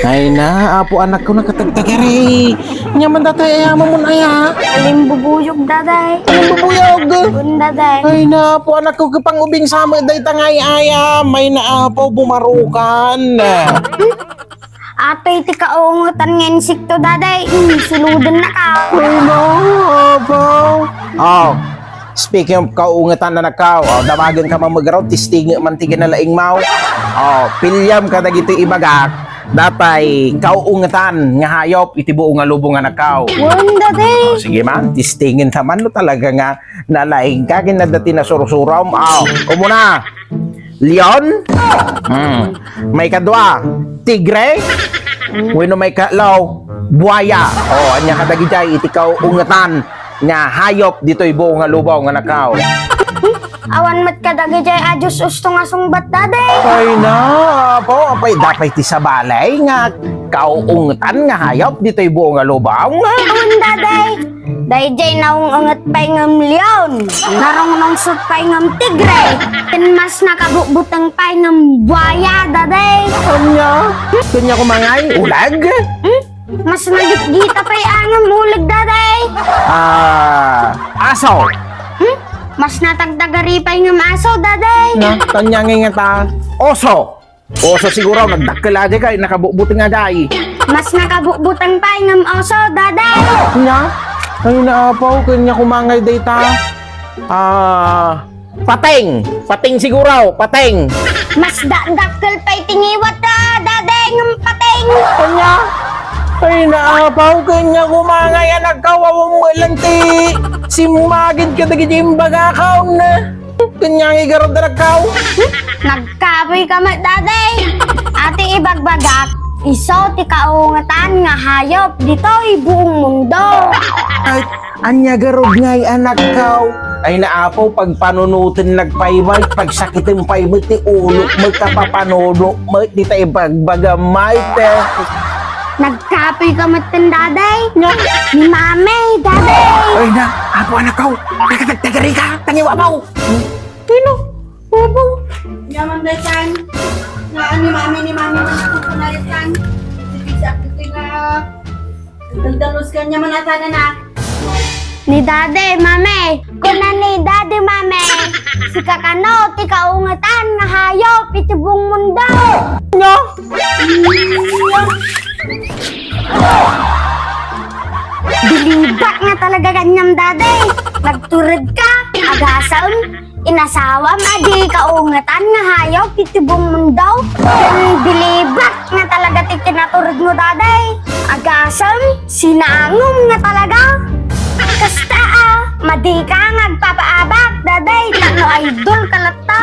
Ay na, apo anak ko nakatagtagari. Nyaman datay ayaman mo na ya. Aling bubuyog, daday. Ang bubuyog. Bun, daday. Ay na, apo anak ko kapang ubing sama day tangay aya. May na apo bumarukan. Ato'y ti kaungutan nga insikto, daday. Suludan na ka. Ay na, apo. Oh, speaking of kaungatan na nakaw, damagan ka mamagaraw, tisting mantigan na laing mau. Pilyam ka na gito ibagak. Datay, kaungatan nga hayop, itibuo nga lubong nga nakaw. Bun, daday. Sige man, tistingin naman no talaga nga nalaing ka kinadati na surusuram. Umuna, leon, may kadwa, tigre, wino may kalaw, buaya. Anya kadagi jay, itikaw ungatan nga hayop dito'y buo nga lubaw nga nakaw. Awan mat kadagi jay ajos usto nga sungbat, daday. Ay na, po, apay dapay ti sa balay nga kauungatan nga hayop dito'y buo nga lubaw nga. Awan, daday. Day jay naungangat pa'y ngam leon. Narong nong sut pa'y ngam tigre. Mas nakabukbutang pa'y ngam buaya, daday. Kanya kumangay, ulag? Mas nagit-gita pa'y angam ulag, daday. Aso. Mas natagdagari pa'y ngam aso, daday. Na, kanya nga ta. Oso. Oso siguro, nagdakila di kay, nakabubuti nga day. Mas nakabukbutang pa'y ngam oso, daday. Nya? Ay naapaw, kanya kumangay day ta. Pateng. Pateng siguro, pateng. Mas dakdakkel pa'y tingiwat, daday ngam pateng. Kanya? Ay naapaw, kanya kumangay, nagkawawang mo lanti. Simagid ka dagi yung bagakaw na. Kanya nga igarod na nagkaw. Nagkapoy ka mat, daday. Ati ibagbagak, iso ti kaungatan nga hayop dito buong mundo. Ay, anya garod nga'y anak kaw. Ay naapaw, pag panunutin nagpaymay, pag sakitin paymay, ti ulo, magkapapanuno, di tayo bagbagamay, te. Nagkapoy ka mat, daday. Ni mame, daday. Ay na, apo anak kaw, nakatagtagari ka, tangiwa mo. Yaman daytan. Na ni mami na kukunaritan. Sipisa kita nga. Daldalos ka niya manatan na. Ni daday, mame. Kuna ni daday, mame. Si kakano, ti kaungatan nga hayop iti buong mundo. No? Bilibak nga talaga kanyang daday. Nagturad ka, agasan, inasawam, adi kaungatan nga hayop iti buong mundo. Dan bilibak nga talaga ti tinaturad mo, daday. Agasan, sinangom nga talaga. Kasta madi ka nga agpapaabak, daday. Tano idol kalata.